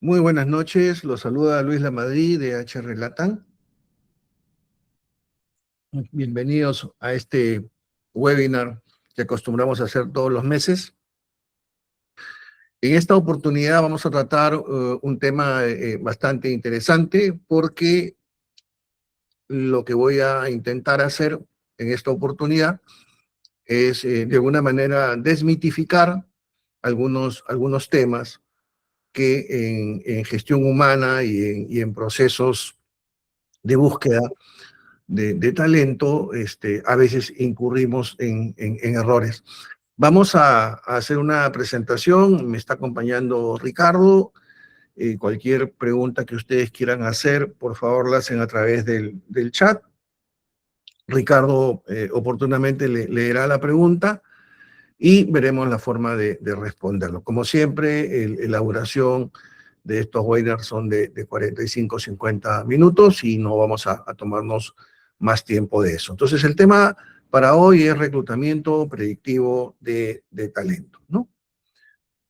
Muy buenas noches, los saluda Luis Lamadrid de HR Latam. Bienvenidos a este webinar que acostumbramos a hacer todos los meses. En esta oportunidad vamos a tratar un tema bastante interesante porque lo que voy a intentar hacer en esta oportunidad es de alguna manera desmitificar algunos temas que en gestión humana y en procesos de búsqueda de talento, a veces incurrimos en errores. Vamos a hacer una presentación, me está acompañando Ricardo. Cualquier pregunta que ustedes quieran hacer, por favor la hacen a través del chat. Ricardo oportunamente leerá la pregunta y veremos la forma de responderlo. Como siempre, la duración de estos webinars son de 45 o 50 minutos y no vamos a tomarnos más tiempo de eso. Entonces, el tema para hoy es reclutamiento predictivo de talento, ¿no?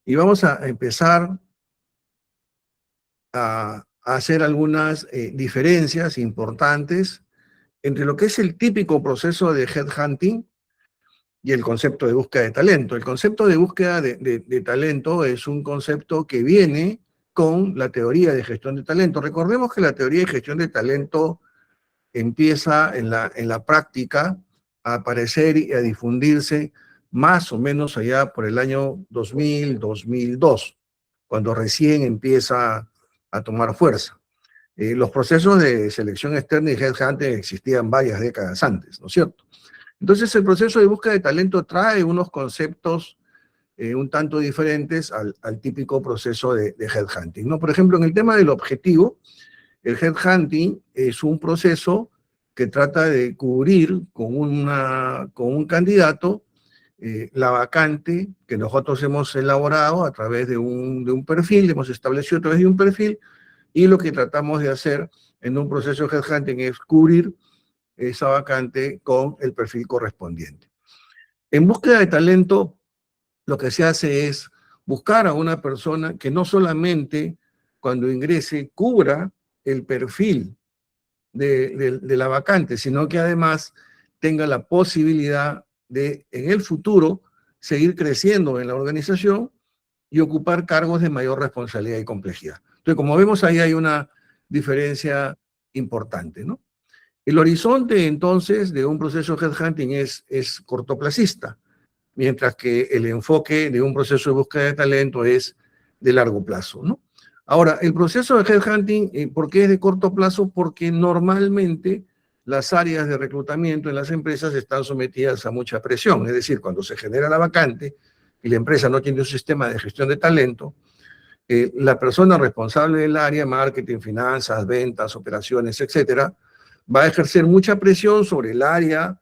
Y vamos a empezar a hacer algunas diferencias importantes entre lo que es el típico proceso de headhunting y el concepto de búsqueda de talento. El concepto de búsqueda de talento es un concepto que viene con la teoría de gestión de talento. Recordemos que la teoría de gestión de talento empieza en la práctica a aparecer y a difundirse más o menos allá por el año 2000, 2002, cuando recién empieza a tomar fuerza. Los procesos de selección externa y headhunting existían varias décadas antes, ¿no es cierto? Entonces, el proceso de búsqueda de talento trae unos conceptos un tanto diferentes al típico proceso de headhunting, ¿no? Por ejemplo, en el tema del objetivo, el headhunting es un proceso que trata de cubrir con un candidato la vacante que nosotros hemos elaborado a través de un perfil, hemos establecido a través de un perfil, y lo que tratamos de hacer en un proceso de headhunting es cubrir esa vacante con el perfil correspondiente. En búsqueda de talento, lo que se hace es buscar a una persona que no solamente cuando ingrese cubra el perfil de la vacante, sino que además tenga la posibilidad de en el futuro seguir creciendo en la organización y ocupar cargos de mayor responsabilidad y complejidad. Entonces, como vemos, ahí hay una diferencia importante, ¿no? El horizonte, entonces, de un proceso de headhunting es cortoplacista, mientras que el enfoque de un proceso de búsqueda de talento es de largo plazo, ¿no? Ahora, el proceso de headhunting, ¿por qué es de corto plazo? Porque normalmente las áreas de reclutamiento en las empresas están sometidas a mucha presión, es decir, cuando se genera la vacante y la empresa no tiene un sistema de gestión de talento, la persona responsable del área, marketing, finanzas, ventas, operaciones, etcétera, va a ejercer mucha presión sobre el área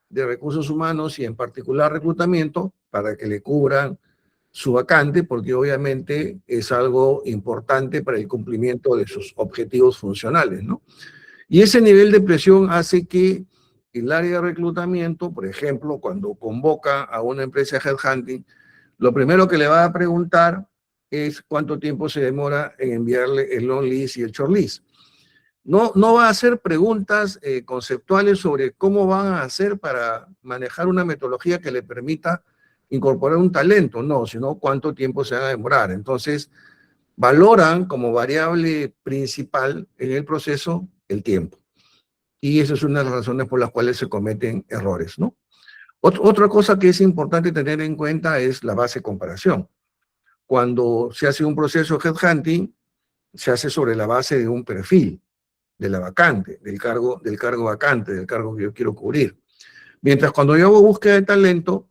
de recursos humanos y en particular reclutamiento para que le cubran su vacante, porque obviamente es algo importante para el cumplimiento de sus objetivos funcionales, ¿no? Y ese nivel de presión hace que el área de reclutamiento, por ejemplo, cuando convoca a una empresa de headhunting, lo primero que le va a preguntar es cuánto tiempo se demora en enviarle el long list y el short list. No va a hacer preguntas conceptuales sobre cómo van a hacer para manejar una metodología que le permita incorporar un talento, no, sino cuánto tiempo se va a demorar. Entonces, valoran como variable principal en el proceso el tiempo. Y esa es una de las razones por las cuales se cometen errores, ¿no? Otra cosa que es importante tener en cuenta es la base de comparación. Cuando se hace un proceso de headhunting, se hace sobre la base de un perfil de la vacante, del cargo vacante, del cargo que yo quiero cubrir. Mientras cuando yo hago búsqueda de talento,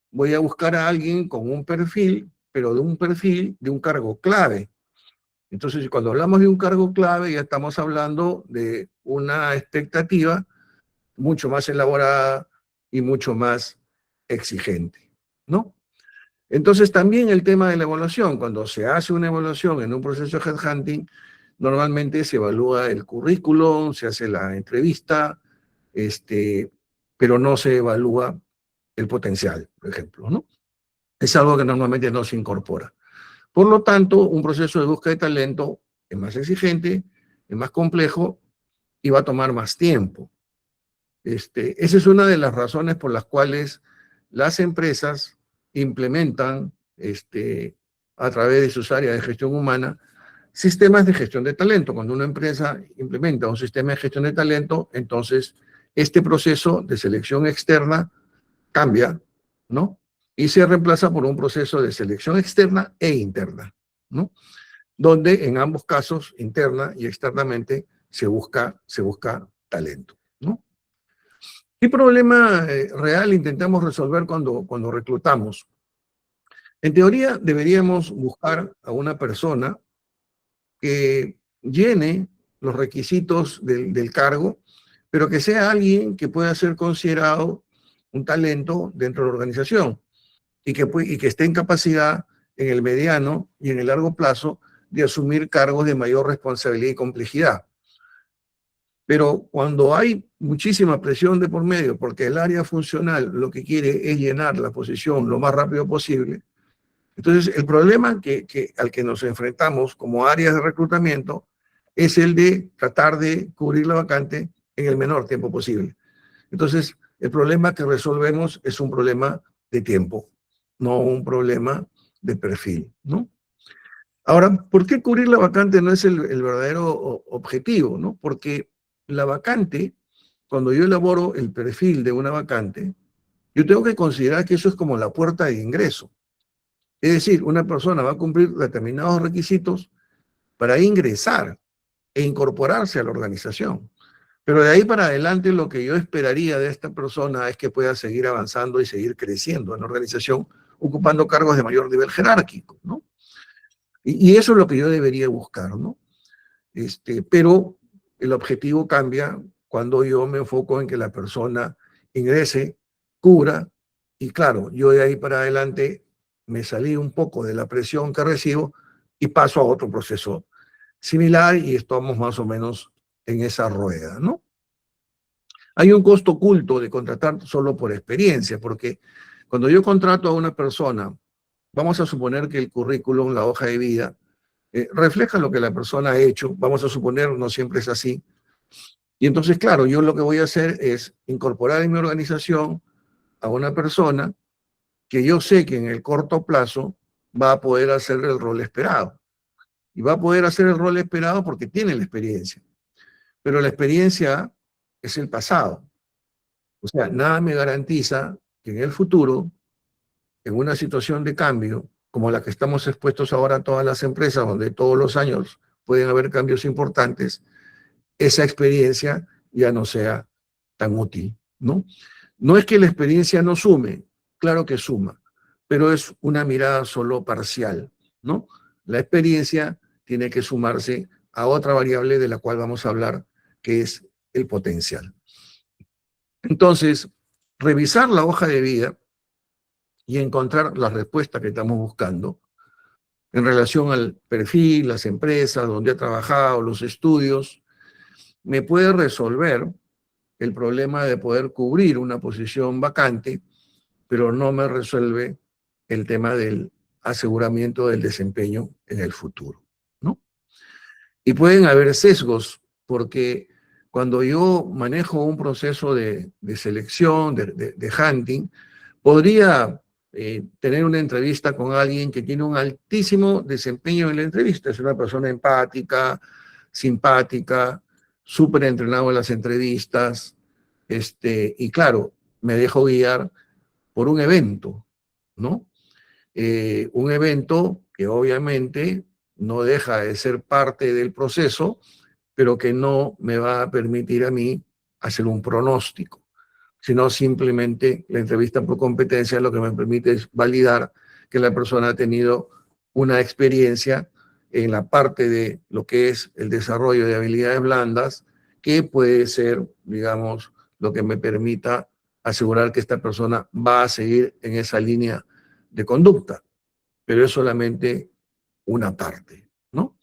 voy a buscar a alguien con un perfil, pero de un perfil de un cargo clave. Entonces, cuando hablamos de un cargo clave, ya estamos hablando de una expectativa mucho más elaborada y mucho más exigente, ¿no? Entonces, también el tema de la evaluación. Cuando se hace una evaluación en un proceso de headhunting, normalmente se evalúa el currículum, se hace la entrevista, pero no se evalúa el potencial, por ejemplo, ¿no? Es algo que normalmente no se incorpora. Por lo tanto, un proceso de búsqueda de talento es más exigente, es más complejo y va a tomar más tiempo. Esa es una de las razones por las cuales las empresas implementan a través de sus áreas de gestión humana sistemas de gestión de talento. Cuando una empresa implementa un sistema de gestión de talento, entonces este proceso de selección externa cambia, ¿no? Y se reemplaza por un proceso de selección externa e interna, ¿no? Donde en ambos casos, interna y externamente, se busca talento, ¿no? ¿Qué problema real intentamos resolver cuando reclutamos? En teoría, deberíamos buscar a una persona que llene los requisitos del cargo, pero que sea alguien que pueda ser considerado un talento dentro de la organización y que esté en capacidad en el mediano y en el largo plazo de asumir cargos de mayor responsabilidad y complejidad. Pero cuando hay muchísima presión de por medio, porque el área funcional lo que quiere es llenar la posición lo más rápido posible, entonces el problema al que nos enfrentamos como áreas de reclutamiento es el de tratar de cubrir la vacante en el menor tiempo posible. Entonces, el problema que resolvemos es un problema de tiempo, no un problema de perfil, ¿no? Ahora, ¿por qué cubrir la vacante no es el verdadero objetivo, ¿no? Porque la vacante, cuando yo elaboro el perfil de una vacante, yo tengo que considerar que eso es como la puerta de ingreso. Es decir, una persona va a cumplir determinados requisitos para ingresar e incorporarse a la organización. Pero de ahí para adelante lo que yo esperaría de esta persona es que pueda seguir avanzando y seguir creciendo en la organización, ocupando cargos de mayor nivel jerárquico, ¿no? Y eso es lo que yo debería buscar, ¿no? Pero el objetivo cambia cuando yo me enfoco en que la persona ingrese, cubra, y claro, yo de ahí para adelante me salí un poco de la presión que recibo y paso a otro proceso similar y estamos más o menos en esa rueda, ¿no? Hay un costo oculto de contratar solo por experiencia, porque cuando yo contrato a una persona, vamos a suponer que el currículum, la hoja de vida, refleja lo que la persona ha hecho, vamos a suponer, no siempre es así. Y entonces, claro, yo lo que voy a hacer es incorporar en mi organización a una persona que yo sé que en el corto plazo va a poder hacer el rol esperado. Y va a poder hacer el rol esperado porque tiene la experiencia. Pero la experiencia es el pasado. O sea, nada me garantiza que en el futuro, en una situación de cambio, como la que estamos expuestos ahora todas las empresas, donde todos los años pueden haber cambios importantes, esa experiencia ya no sea tan útil, ¿no? No es que la experiencia no sume, claro que suma, pero es una mirada solo parcial, ¿no? La experiencia tiene que sumarse a otra variable de la cual vamos a hablar, que es el potencial. Entonces, revisar la hoja de vida y encontrar la respuesta que estamos buscando en relación al perfil, las empresas, donde ha trabajado, los estudios, me puede resolver el problema de poder cubrir una posición vacante, pero no me resuelve el tema del aseguramiento del desempeño en el futuro, ¿no? Y pueden haber sesgos, porque cuando yo manejo un proceso de selección, de hunting, podría tener una entrevista con alguien que tiene un altísimo desempeño en la entrevista. Es una persona empática, simpática, súper entrenado en las entrevistas, y claro, me dejo guiar por un evento, ¿no? Un evento que obviamente no deja de ser parte del proceso, pero que no me va a permitir a mí hacer un pronóstico, sino simplemente la entrevista por competencia lo que me permite es validar que la persona ha tenido una experiencia en la parte de lo que es el desarrollo de habilidades blandas, que puede ser, digamos, lo que me permita asegurar que esta persona va a seguir en esa línea de conducta, pero es solamente una parte, ¿no?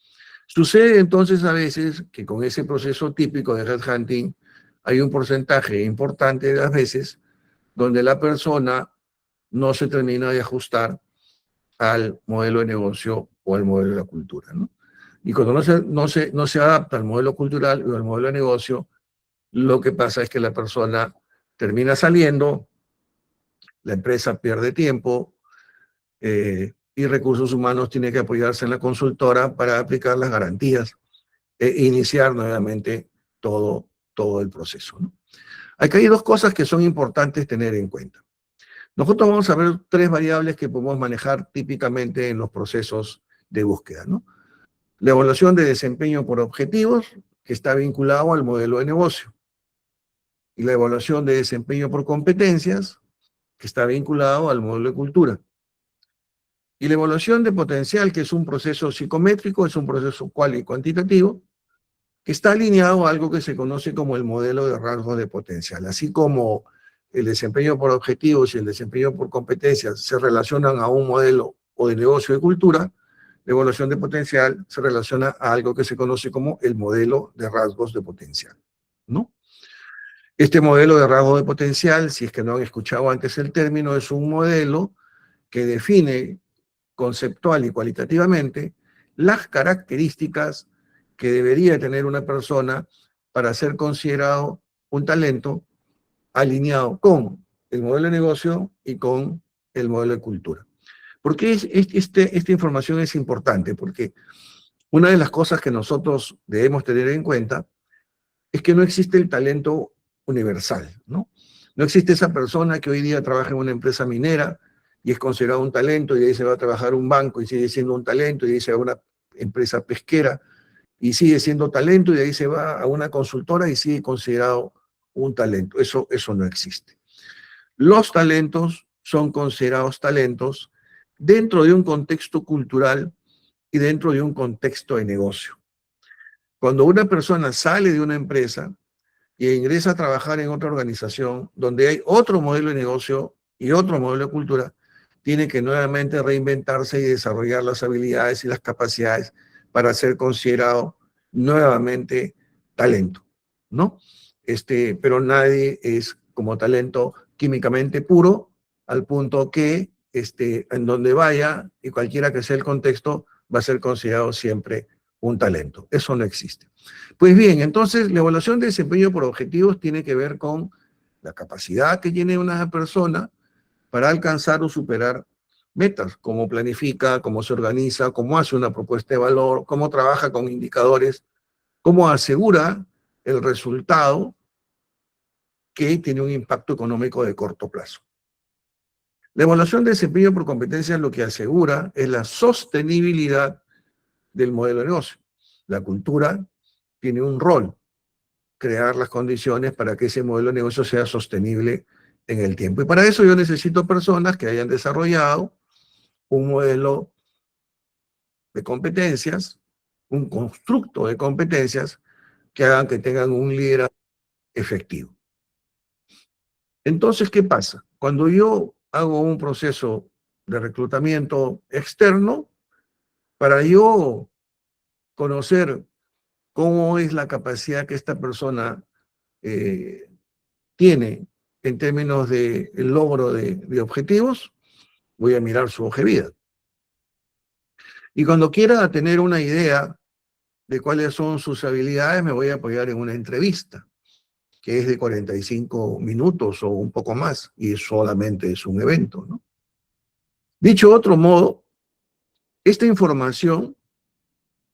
Sucede entonces a veces que con ese proceso típico de headhunting hay un porcentaje importante de las veces donde la persona no se termina de ajustar al modelo de negocio o al modelo de la cultura, ¿no? Y cuando no se adapta al modelo cultural o al modelo de negocio, lo que pasa es que la persona termina saliendo, la empresa pierde tiempo, y recursos humanos tiene que apoyarse en la consultora para aplicar las garantías e iniciar nuevamente todo el proceso, ¿no? Aquí hay dos cosas que son importantes tener en cuenta. Nosotros vamos a ver tres variables que podemos manejar típicamente en los procesos de búsqueda, ¿no? La evaluación de desempeño por objetivos, que está vinculado al modelo de negocio. Y la evaluación de desempeño por competencias, que está vinculado al modelo de cultura. Y la evaluación de potencial, que es un proceso psicométrico, es un proceso cual y cuantitativo, que está alineado a algo que se conoce como el modelo de rasgos de potencial. Así como el desempeño por objetivos y el desempeño por competencias se relacionan a un modelo o de negocio de cultura, la evaluación de potencial se relaciona a algo que se conoce como el modelo de rasgos de potencial, ¿no? Este modelo de rasgos de potencial, si es que no han escuchado antes el término, es un modelo que define conceptual y cualitativamente las características que debería tener una persona para ser considerado un talento alineado con el modelo de negocio y con el modelo de cultura. ¿Por qué esta información es importante? Porque una de las cosas que nosotros debemos tener en cuenta es que no existe el talento universal, ¿no? No existe esa persona que hoy día trabaja en una empresa minera y es considerado un talento, y de ahí se va a trabajar un banco y sigue siendo un talento, y de ahí se va a una empresa pesquera y sigue siendo talento, y de ahí se va a una consultora y sigue considerado un talento. Eso no existe. Los talentos son considerados talentos dentro de un contexto cultural y dentro de un contexto de negocio. Cuando una persona sale de una empresa y ingresa a trabajar en otra organización donde hay otro modelo de negocio y otro modelo de cultura, tiene que nuevamente reinventarse y desarrollar las habilidades y las capacidades para ser considerado nuevamente talento, ¿no? Pero nadie es como talento químicamente puro, al punto que en donde vaya y cualquiera que sea el contexto, va a ser considerado siempre un talento. Eso no existe. Pues bien, entonces la evaluación de desempeño por objetivos tiene que ver con la capacidad que tiene una persona para alcanzar o superar metas, cómo planifica, cómo se organiza, cómo hace una propuesta de valor, cómo trabaja con indicadores, cómo asegura el resultado que tiene un impacto económico de corto plazo. La evaluación de desempeño por competencias lo que asegura es la sostenibilidad del modelo de negocio. La cultura tiene un rol, crear las condiciones para que ese modelo de negocio sea sostenible en el tiempo. Y para eso yo necesito personas que hayan desarrollado un modelo de competencias, un constructo de competencias que hagan que tengan un liderazgo efectivo. Entonces, ¿qué pasa? Cuando yo hago un proceso de reclutamiento externo, para yo conocer cómo es la capacidad que esta persona eh, tiene en términos de el logro de objetivos, voy a mirar su hoja de vida. Y cuando quiera tener una idea de cuáles son sus habilidades, me voy a apoyar en una entrevista, que es de 45 minutos o un poco más, y solamente es un evento, ¿no? Dicho de otro modo, esta información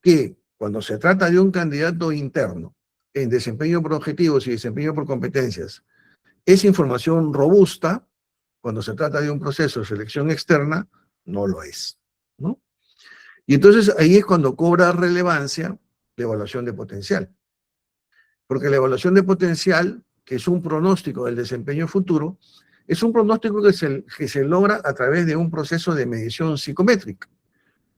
que cuando se trata de un candidato interno en desempeño por objetivos y desempeño por competencias, es información robusta, cuando se trata de un proceso de selección externa, no lo es, ¿no? Y entonces ahí es cuando cobra relevancia la evaluación de potencial. Porque la evaluación de potencial, que es un pronóstico del desempeño futuro, es un pronóstico que se logra a través de un proceso de medición psicométrica.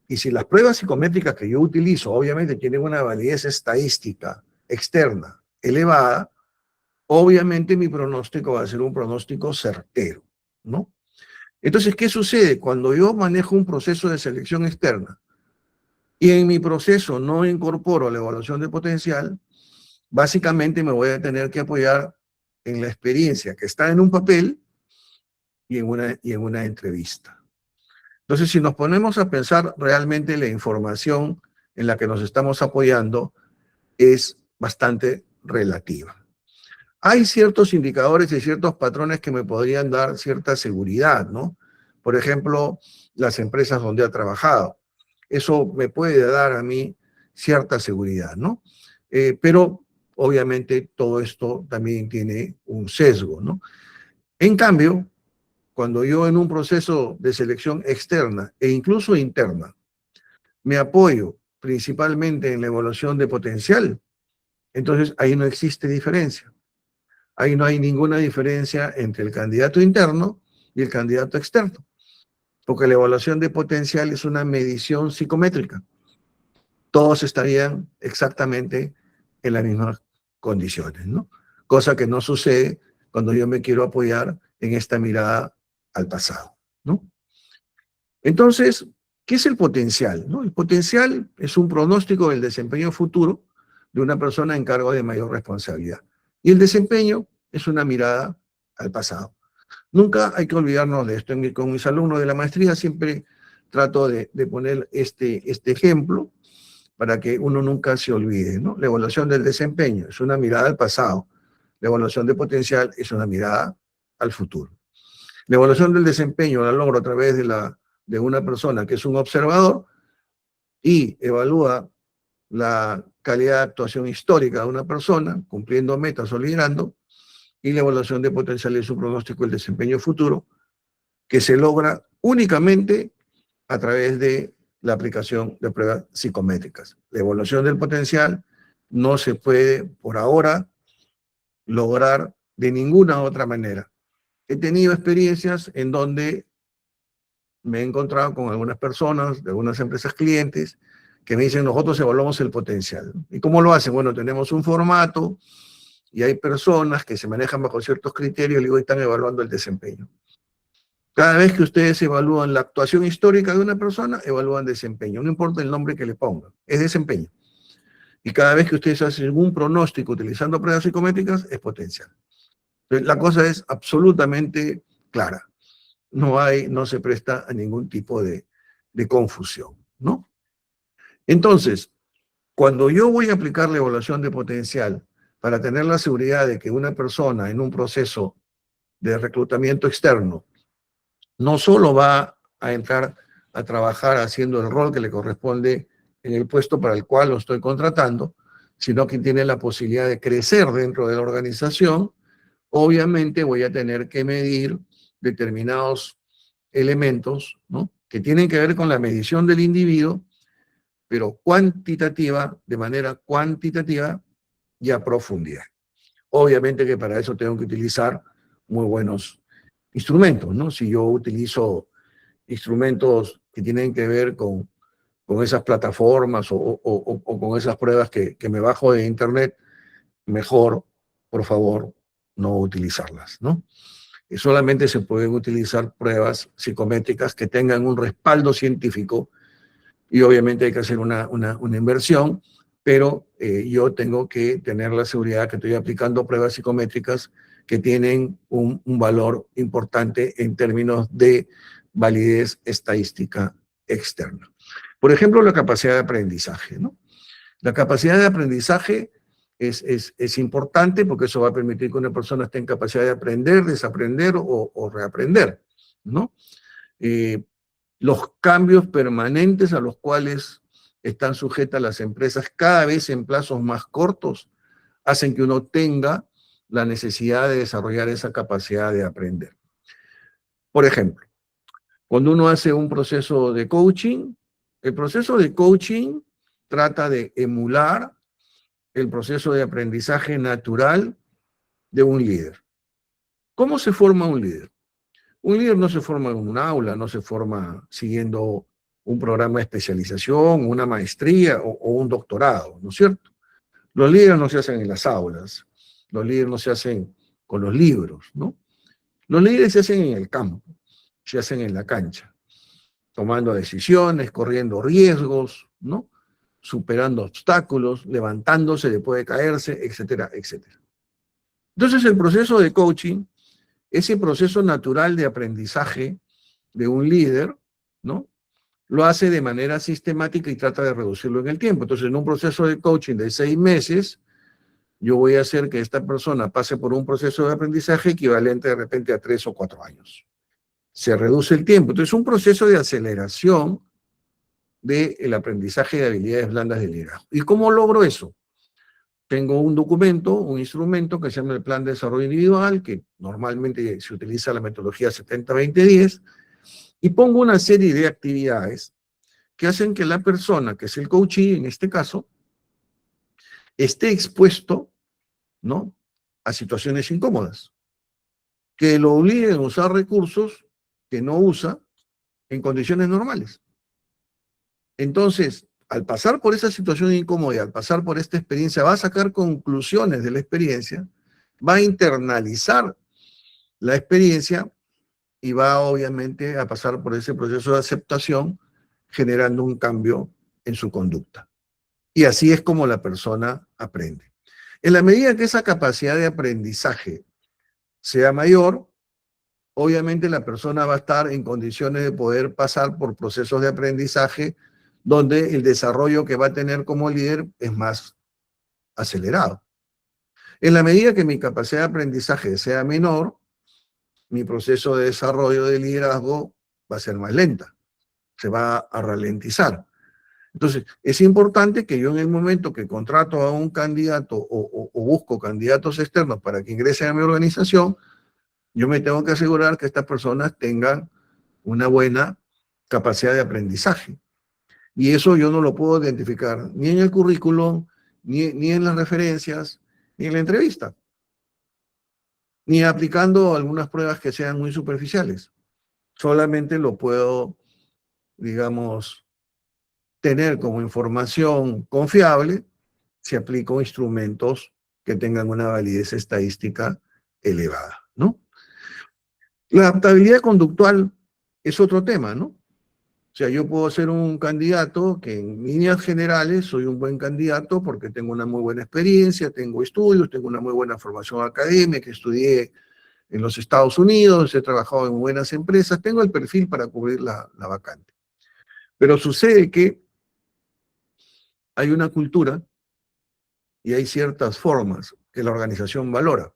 Y si las pruebas psicométricas que yo utilizo, obviamente, tienen una validez estadística externa elevada, obviamente mi pronóstico va a ser un pronóstico certero, ¿no? Entonces, ¿qué sucede? Cuando yo manejo un proceso de selección externa y en mi proceso no incorporo la evaluación de potencial, básicamente me voy a tener que apoyar en la experiencia que está en un papel y en una entrevista. Entonces, si nos ponemos a pensar realmente la información en la que nos estamos apoyando es bastante relativa. Hay ciertos indicadores y ciertos patrones que me podrían dar cierta seguridad, ¿no? Por ejemplo, las empresas donde he trabajado. Eso me puede dar a mí cierta seguridad, ¿no? Pero obviamente todo esto también tiene un sesgo, ¿no? En cambio, cuando yo en un proceso de selección externa e incluso interna me apoyo principalmente en la evaluación de potencial, entonces ahí no existe diferencia. Ahí no hay ninguna diferencia entre el candidato interno y el candidato externo, porque la evaluación de potencial es una medición psicométrica. Todos estarían exactamente en las mismas condiciones, ¿no? Cosa que no sucede cuando yo me quiero apoyar en esta mirada al pasado, ¿no? Entonces, ¿qué es el potencial, no? El potencial es un pronóstico del desempeño futuro de una persona en cargo de mayor responsabilidad. Y el desempeño es una mirada al pasado. Nunca hay que olvidarnos de esto. Con mis alumnos de la maestría siempre trato de poner este ejemplo para que uno nunca se olvide, ¿no? La evaluación del desempeño es una mirada al pasado. La evaluación de potencial es una mirada al futuro. La evaluación del desempeño la logro a través de una persona que es un observador y evalúa la calidad de actuación histórica de una persona, cumpliendo metas o liderando, y la evaluación de potencial es un pronóstico del desempeño futuro, que se logra únicamente a través de la aplicación de pruebas psicométricas. La evaluación del potencial no se puede, por ahora, lograr de ninguna otra manera. He tenido experiencias en donde me he encontrado con algunas personas, de algunas empresas clientes, que me dicen, nosotros evaluamos el potencial. ¿Y cómo lo hacen? Bueno, tenemos un formato y hay personas que se manejan bajo ciertos criterios y luego están evaluando el desempeño. Cada vez que ustedes evalúan la actuación histórica de una persona, evalúan desempeño. No importa el nombre que le pongan, es desempeño. Y cada vez que ustedes hacen un pronóstico utilizando pruebas psicométricas, es potencial. Entonces, la cosa es absolutamente clara. No se presta a ningún tipo de confusión, ¿no? Entonces, cuando yo voy a aplicar la evaluación de potencial para tener la seguridad de que una persona en un proceso de reclutamiento externo no solo va a entrar a trabajar haciendo el rol que le corresponde en el puesto para el cual lo estoy contratando, sino que tiene la posibilidad de crecer dentro de la organización, obviamente voy a tener que medir determinados elementos, ¿no?, que tienen que ver con la medición del individuo, pero cuantitativa, de manera cuantitativa y a profundidad. Obviamente que para eso tengo que utilizar muy buenos instrumentos, ¿no? Si yo utilizo instrumentos que tienen que ver con esas plataformas o con esas pruebas que me bajo de internet, mejor, por favor, no utilizarlas, ¿no? Y solamente se pueden utilizar pruebas psicométricas que tengan un respaldo científico y obviamente hay que hacer una inversión, pero yo tengo que tener la seguridad que estoy aplicando pruebas psicométricas que tienen un valor importante en términos de validez estadística externa. Por ejemplo, la capacidad de aprendizaje, ¿no? La capacidad de aprendizaje es importante porque eso va a permitir que una persona esté en capacidad de aprender, desaprender o reaprender, ¿no? Los cambios permanentes a los cuales están sujetas las empresas cada vez en plazos más cortos hacen que uno tenga la necesidad de desarrollar esa capacidad de aprender. Por ejemplo, cuando uno hace un proceso de coaching, el proceso de coaching trata de emular el proceso de aprendizaje natural de un líder. ¿Cómo se forma un líder? Un líder no se forma en un aula, no se forma siguiendo un programa de especialización, una maestría o un doctorado, ¿no es cierto? Los líderes no se hacen en las aulas, los líderes no se hacen con los libros, ¿no? Los líderes se hacen en el campo, se hacen en la cancha, tomando decisiones, corriendo riesgos, ¿no? Superando obstáculos, levantándose después de caerse, etcétera, etcétera. Entonces el proceso de coaching, ese proceso natural de aprendizaje de un líder, ¿no? Lo hace de manera sistemática y trata de reducirlo en el tiempo. Entonces, en un proceso de coaching de 6 meses, yo voy a hacer que esta persona pase por un proceso de aprendizaje equivalente de repente a 3 o 4 años. Se reduce el tiempo. Entonces, es un proceso de aceleración del aprendizaje de habilidades blandas de liderazgo. ¿Y cómo logro eso? Tengo un documento, un instrumento que se llama el Plan de Desarrollo Individual, que normalmente se utiliza la metodología 70-20-10, y pongo una serie de actividades que hacen que la persona, que es el coachee en este caso, esté expuesto, ¿no?, a situaciones incómodas, que lo obliguen a usar recursos que no usa en condiciones normales. Entonces, al pasar por esa situación incómoda, al pasar por esta experiencia, va a sacar conclusiones de la experiencia, va a internalizar la experiencia y va obviamente a pasar por ese proceso de aceptación, generando un cambio en su conducta. Y así es como la persona aprende. En la medida que esa capacidad de aprendizaje sea mayor, obviamente la persona va a estar en condiciones de poder pasar por procesos de aprendizaje donde el desarrollo que va a tener como líder es más acelerado. En la medida que mi capacidad de aprendizaje sea menor, mi proceso de desarrollo de liderazgo va a ser más lenta, se va a ralentizar. Entonces, es importante que yo en el momento que contrato a un candidato o busco candidatos externos para que ingresen a mi organización, yo me tengo que asegurar que estas personas tengan una buena capacidad de aprendizaje. Y eso yo no lo puedo identificar ni en el currículum, ni en las referencias, ni en la entrevista, ni aplicando algunas pruebas que sean muy superficiales. Solamente lo puedo, digamos, tener como información confiable si aplico instrumentos que tengan una validez estadística elevada, ¿no? La adaptabilidad conductual es otro tema, ¿no? O sea, yo puedo ser un candidato que en líneas generales soy un buen candidato porque tengo una muy buena experiencia, tengo estudios, tengo una muy buena formación académica, estudié en los Estados Unidos, he trabajado en buenas empresas, tengo el perfil para cubrir la vacante. Pero sucede que hay una cultura y hay ciertas formas que la organización valora,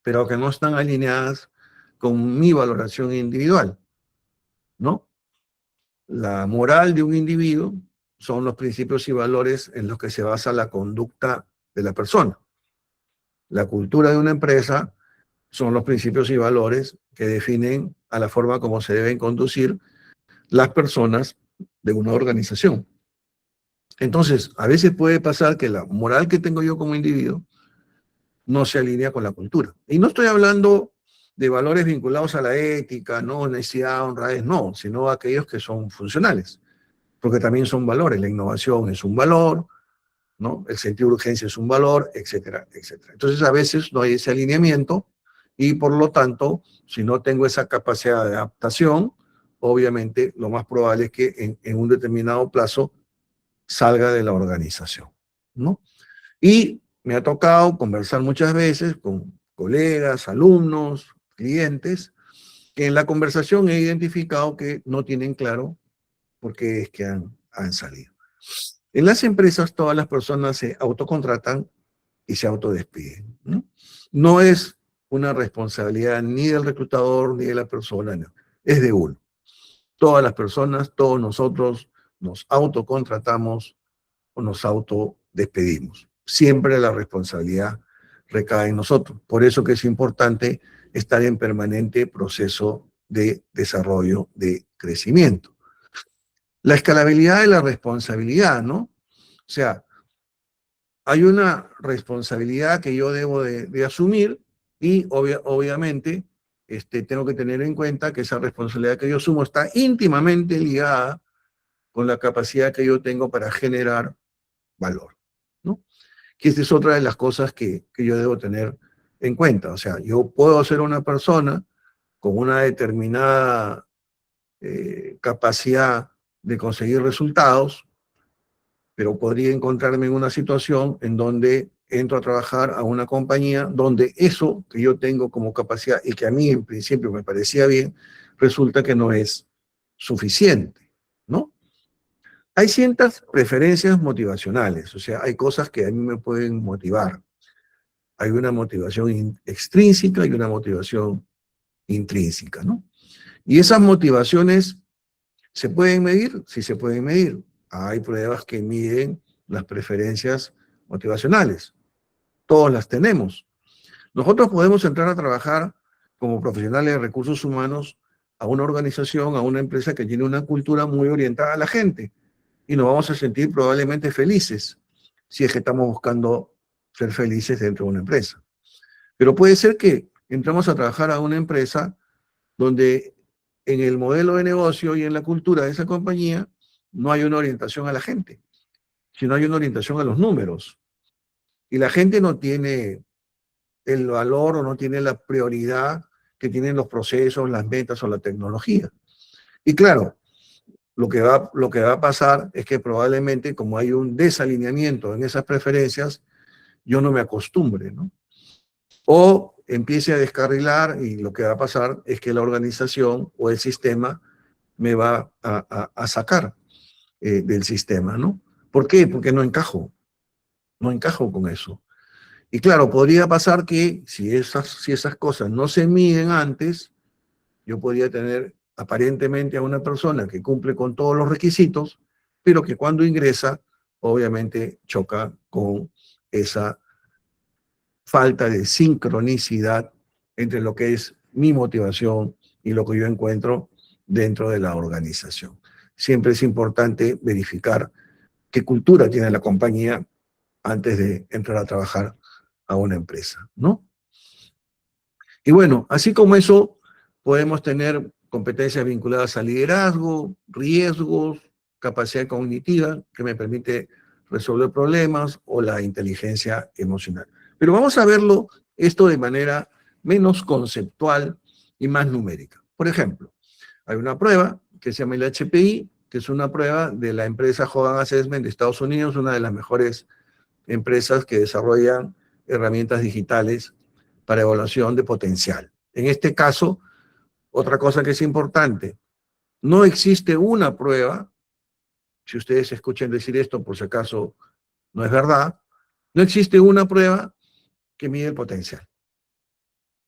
pero que no están alineadas con mi valoración individual, ¿no? La moral de un individuo son los principios y valores en los que se basa la conducta de la persona. La cultura de una empresa son los principios y valores que definen a la forma como se deben conducir las personas de una organización. Entonces, a veces puede pasar que la moral que tengo yo como individuo no se alinea con la cultura. Y no estoy hablando de valores vinculados a la ética, no, honestidad, honradez, no, sino aquellos que son funcionales, porque también son valores. La innovación es un valor, ¿no? El sentido de urgencia es un valor, etcétera, etcétera. Entonces, a veces no hay ese alineamiento y, por lo tanto, si no tengo esa capacidad de adaptación, obviamente lo más probable es que en un determinado plazo salga de la organización, ¿no? Y me ha tocado conversar muchas veces con colegas, alumnos, clientes, que en la conversación he identificado que no tienen claro por qué es que han salido. En las empresas todas las personas se autocontratan y se autodespiden, ¿no? No es una responsabilidad ni del reclutador ni de la persona, no. Es de uno. Todas las personas, todos nosotros nos autocontratamos o nos autodespedimos. Siempre la responsabilidad recae en nosotros. Por eso que es importante estar en permanente proceso de desarrollo, de crecimiento. La escalabilidad de la responsabilidad, ¿no? O sea, hay una responsabilidad que yo debo de asumir y obviamente tengo que tener en cuenta que esa responsabilidad que yo asumo está íntimamente ligada con la capacidad que yo tengo para generar valor, ¿no? Que esta es otra de las cosas que yo debo tener en cuenta. O sea, yo puedo ser una persona con una determinada capacidad de conseguir resultados, pero podría encontrarme en una situación en donde entro a trabajar a una compañía donde eso que yo tengo como capacidad y que a mí en principio me parecía bien, resulta que no es suficiente, ¿no? Hay ciertas preferencias motivacionales, o sea, hay cosas que a mí me pueden motivar. Hay una motivación extrínseca y una motivación intrínseca, ¿no? Y esas motivaciones ¿se pueden medir? Sí se pueden medir. Hay pruebas que miden las preferencias motivacionales. Todas las tenemos. Nosotros podemos entrar a trabajar como profesionales de recursos humanos a una organización, a una empresa que tiene una cultura muy orientada a la gente y nos vamos a sentir probablemente felices si es que estamos buscando ser felices dentro de una empresa. Pero puede ser que entramos a trabajar a una empresa donde en el modelo de negocio y en la cultura de esa compañía no hay una orientación a la gente, sino hay una orientación a los números. Y la gente no tiene el valor o no tiene la prioridad que tienen los procesos, las ventas o la tecnología. Y claro, lo que va a pasar es que probablemente como hay un desalineamiento en esas preferencias, yo no me acostumbre, ¿no? O empiece a descarrilar y lo que va a pasar es que la organización o el sistema me va a sacar del sistema, ¿no? ¿Por qué? Porque no encajo con eso. Y claro, podría pasar que si esas cosas no se miden antes, yo podría tener aparentemente a una persona que cumple con todos los requisitos, pero que cuando ingresa, obviamente choca con esa falta de sincronicidad entre lo que es mi motivación y lo que yo encuentro dentro de la organización. Siempre es importante verificar qué cultura tiene la compañía antes de entrar a trabajar a una empresa, ¿no? Y bueno, así como eso, podemos tener competencias vinculadas al liderazgo, riesgos, capacidad cognitiva que me permite resolver problemas o la inteligencia emocional. Pero vamos a verlo esto de manera menos conceptual y más numérica. Por ejemplo, hay una prueba que se llama el HPI, que es una prueba de la empresa Hogan Assessment de Estados Unidos, una de las mejores empresas que desarrollan herramientas digitales para evaluación de potencial. En este caso, otra cosa que es importante, no existe una prueba, si ustedes escuchan decir esto por si acaso no es verdad, no existe una prueba que mide el potencial.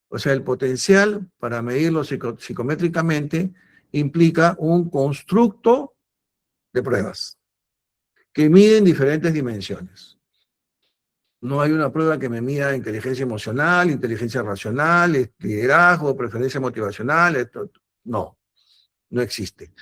O sea, el potencial para medirlo psicométricamente implica un constructo de pruebas que miden diferentes dimensiones. No hay una prueba que me mida inteligencia emocional, inteligencia racional, liderazgo, preferencia motivacional. No, no existe.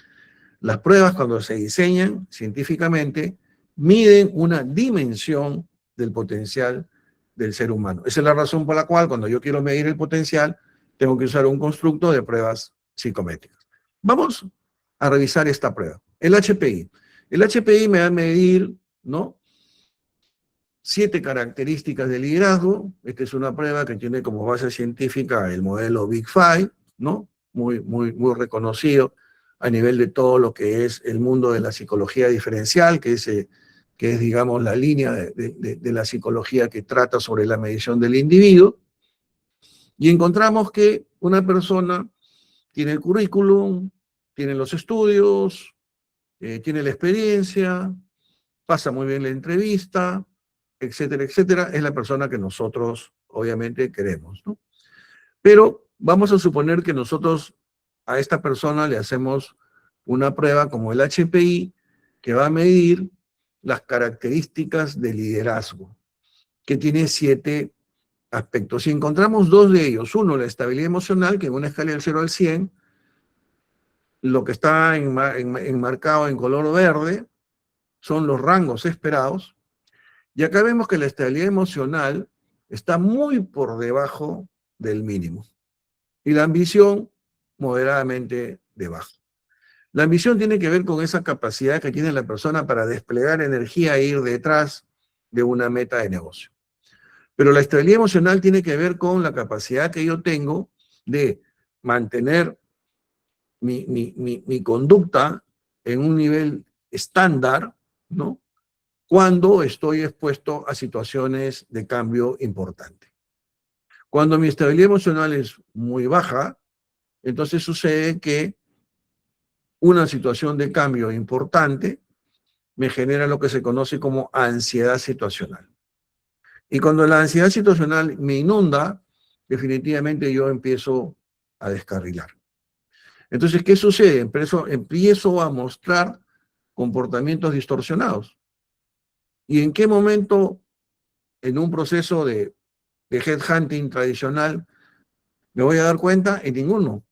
Las pruebas, cuando se diseñan científicamente, miden una dimensión del potencial del ser humano. Esa es la razón por la cual, cuando yo quiero medir el potencial, tengo que usar un constructo de pruebas psicométricas. Vamos a revisar esta prueba. El HPI. El HPI me va a medir, ¿no?, 7 características de liderazgo. Esta es una prueba que tiene como base científica el modelo Big Five, ¿no? Muy reconocido a nivel de todo lo que es el mundo de la psicología diferencial, que es digamos, la línea de la psicología que trata sobre la medición del individuo. Y encontramos que una persona tiene el currículum, tiene los estudios, tiene la experiencia, pasa muy bien la entrevista, etcétera, etcétera, es la persona que nosotros obviamente queremos, ¿no? Pero vamos a suponer que nosotros a esta persona le hacemos una prueba como el HPI que va a medir las características de liderazgo, que tiene 7 aspectos. Si encontramos 2 de ellos, uno, la estabilidad emocional, que en una escala del 0 al 100, lo que está enmarcado en color verde son los rangos esperados. Y acá vemos que la estabilidad emocional está muy por debajo del mínimo. Y la ambición, moderadamente debajo. La ambición tiene que ver con esa capacidad que tiene la persona para desplegar energía e ir detrás de una meta de negocio. Pero la estabilidad emocional tiene que ver con la capacidad que yo tengo de mantener mi conducta en un nivel estándar, ¿no?, cuando estoy expuesto a situaciones de cambio importante. Cuando mi estabilidad emocional es muy baja, entonces sucede que una situación de cambio importante me genera lo que se conoce como ansiedad situacional. Y cuando la ansiedad situacional me inunda, definitivamente yo empiezo a descarrilar. Entonces, ¿qué sucede? Empiezo a mostrar comportamientos distorsionados. ¿Y en qué momento, en un proceso de headhunting tradicional, me voy a dar cuenta? En ninguno.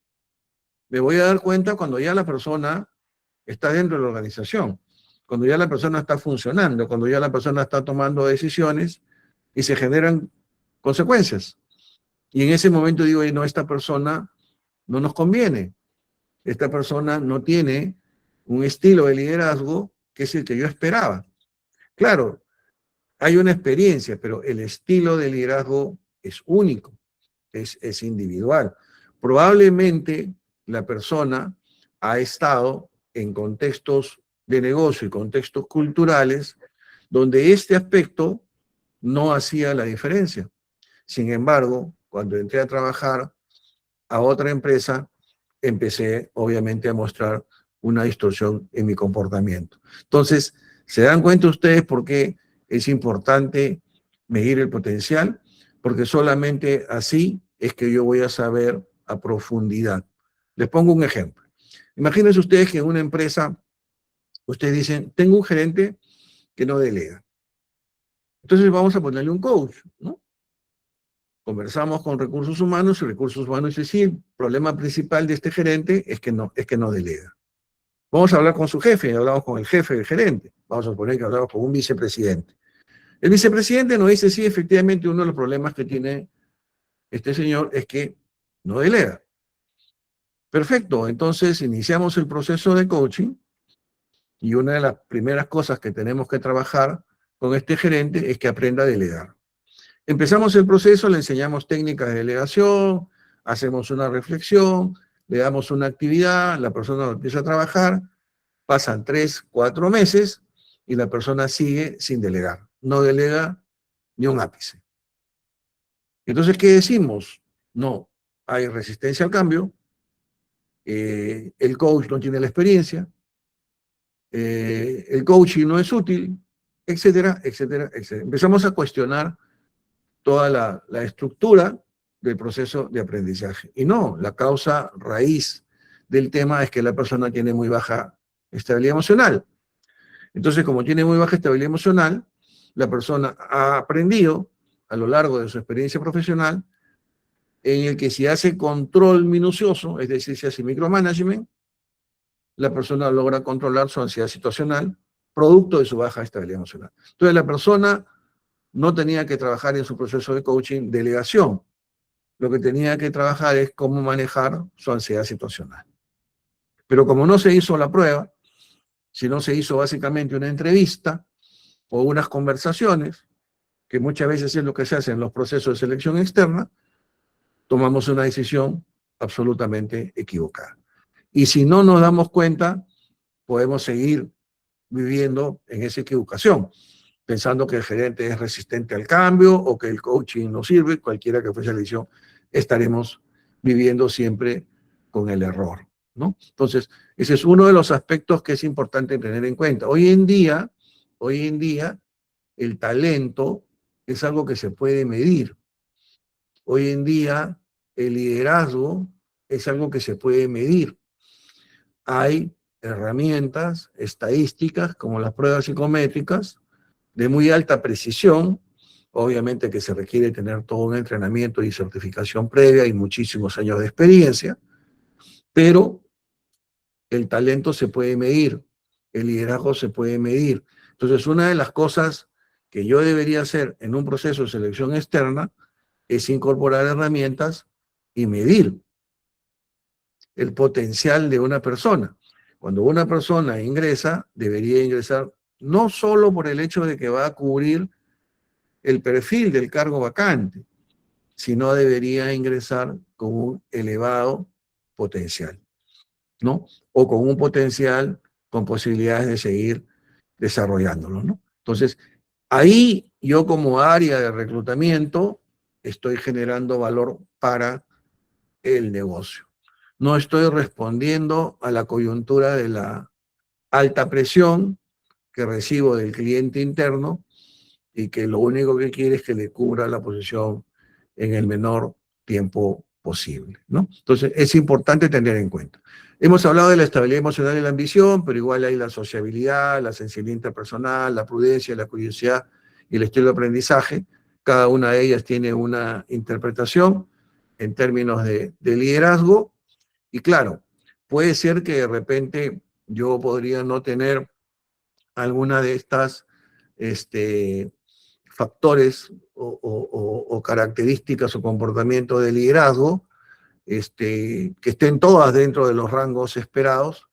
Me voy a dar cuenta cuando ya la persona está dentro de la organización, cuando ya la persona está funcionando, cuando ya la persona está tomando decisiones y se generan consecuencias. Y en ese momento digo, no, esta persona no nos conviene. Esta persona no tiene un estilo de liderazgo que es el que yo esperaba. Claro, hay una experiencia, pero el estilo de liderazgo es único, es individual. Probablemente la persona ha estado en contextos de negocio y contextos culturales donde este aspecto no hacía la diferencia. Sin embargo, cuando entré a trabajar a otra empresa, empecé obviamente a mostrar una distorsión en mi comportamiento. Entonces, ¿se dan cuenta ustedes por qué es importante medir el potencial? Porque solamente así es que yo voy a saber a profundidad. Les pongo un ejemplo. Imagínense ustedes que en una empresa, ustedes dicen, tengo un gerente que no delega. Entonces vamos a ponerle un coach, ¿no? Conversamos con recursos humanos y recursos humanos dice, sí, el problema principal de este gerente es que no delega. Vamos a hablar con su jefe, y hablamos con el jefe del gerente. Vamos a suponer que hablamos con un vicepresidente. El vicepresidente nos dice, sí, efectivamente, uno de los problemas que tiene este señor es que no delega. Perfecto, entonces iniciamos el proceso de coaching y una de las primeras cosas que tenemos que trabajar con este gerente es que aprenda a delegar. Empezamos el proceso, le enseñamos técnicas de delegación, hacemos una reflexión, le damos una actividad, la persona empieza a trabajar, pasan 3, 4 meses y la persona sigue sin delegar. No delega ni un ápice. Entonces, ¿qué decimos? No, hay resistencia al cambio, el coach no tiene la experiencia, el coaching no es útil, etcétera, etcétera, etcétera. Empezamos a cuestionar toda la estructura del proceso de aprendizaje. Y no, la causa raíz del tema es que la persona tiene muy baja estabilidad emocional. Entonces, como tiene muy baja estabilidad emocional, la persona ha aprendido a lo largo de su experiencia profesional en el que si hace control minucioso, es decir, si hace micromanagement, la persona logra controlar su ansiedad situacional producto de su baja estabilidad emocional. Entonces, la persona no tenía que trabajar en su proceso de coaching delegación. Lo que tenía que trabajar es cómo manejar su ansiedad situacional. Pero como no se hizo la prueba, sino se hizo básicamente una entrevista o unas conversaciones, que muchas veces es lo que se hace en los procesos de selección externa, tomamos una decisión absolutamente equivocada. Y si no nos damos cuenta, podemos seguir viviendo en esa equivocación, pensando que el gerente es resistente al cambio o que el coaching no sirve, cualquiera que fuese la decisión, estaremos viviendo siempre con el error, ¿no? Entonces, ese es uno de los aspectos que es importante tener en cuenta. Hoy en día, el talento es algo que se puede medir. Hoy en día, el liderazgo es algo que se puede medir. Hay herramientas estadísticas como las pruebas psicométricas de muy alta precisión, obviamente que se requiere tener todo un entrenamiento y certificación previa y muchísimos años de experiencia, pero el talento se puede medir, el liderazgo se puede medir. Entonces, una de las cosas que yo debería hacer en un proceso de selección externa es incorporar herramientas y medir el potencial de una persona. Cuando una persona ingresa, debería ingresar no solo por el hecho de que va a cubrir el perfil del cargo vacante, sino debería ingresar con un elevado potencial, ¿no? O con un potencial con posibilidades de seguir desarrollándolo, ¿no? Entonces, ahí yo como área de reclutamiento estoy generando valor para el negocio. no estoy respondiendo a la coyuntura de la alta presión que recibo del cliente interno y que lo único que quiere es que le cubra la posición en el menor tiempo posible, ¿no? Entonces, es importante tener en cuenta. Hemos hablado de la estabilidad emocional y la ambición, pero igual hay la sociabilidad, la sensibilidad interpersonal, la prudencia, la curiosidad y el estilo de aprendizaje. Cada una de ellas tiene una interpretación en términos de liderazgo. Y claro, puede ser que de repente yo podría no tener alguna de estas factores o características o comportamiento de liderazgo, que estén todas dentro de los rangos esperados,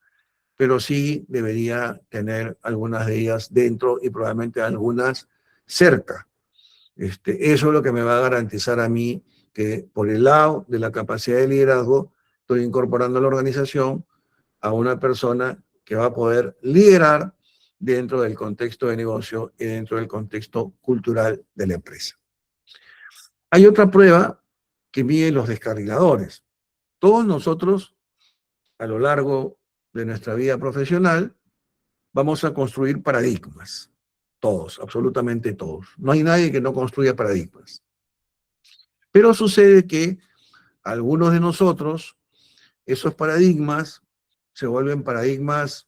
pero sí debería tener algunas de ellas dentro y probablemente algunas cerca. Eso es lo que me va a garantizar a mí que por el lado de la capacidad de liderazgo estoy incorporando a la organización a una persona que va a poder liderar dentro del contexto de negocio y dentro del contexto cultural de la empresa. Hay otra prueba que mide los descarriladores. Todos nosotros, a lo largo de nuestra vida profesional, vamos a construir paradigmas. Todos, absolutamente todos. No hay nadie que no construya paradigmas. Pero sucede que algunos de nosotros, esos paradigmas se vuelven paradigmas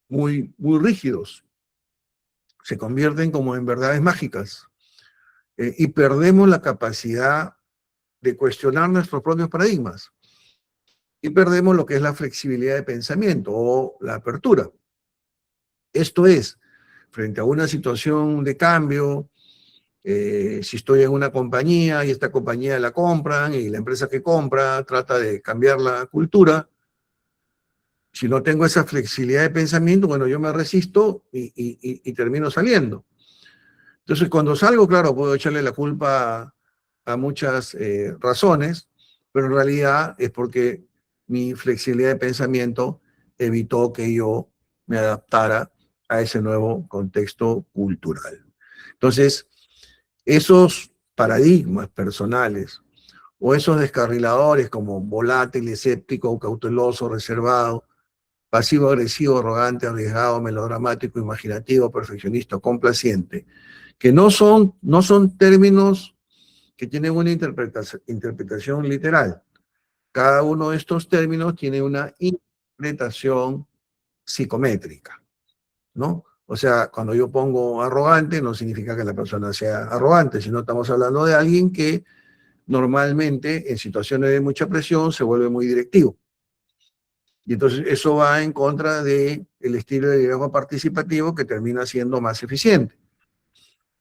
muy rígidos, se convierten como en verdades mágicas y perdemos la capacidad de cuestionar nuestros propios paradigmas y perdemos lo que es la flexibilidad de pensamiento o la apertura. Esto es, frente a una situación de cambio, si estoy en una compañía y esta compañía la compran y la empresa que compra trata de cambiar la cultura, si no tengo esa flexibilidad de pensamiento, bueno, yo me resisto y termino saliendo. Entonces, cuando salgo, claro, puedo echarle la culpa a muchas razones, pero en realidad es porque mi flexibilidad de pensamiento evitó que yo me adaptara a ese nuevo contexto cultural. Entonces, esos paradigmas personales o esos descarriladores como volátil, escéptico, cauteloso, reservado, pasivo-agresivo, arrogante, arriesgado, melodramático, imaginativo, perfeccionista, complaciente, que no son términos que tienen una interpretación literal. Cada uno de estos términos tiene una interpretación psicométrica, ¿no? O sea, cuando yo pongo arrogante, no significa que la persona sea arrogante, sino estamos hablando de alguien que normalmente en situaciones de mucha presión se vuelve muy directivo. Y entonces eso va en contra del estilo de liderazgo participativo que termina siendo más eficiente.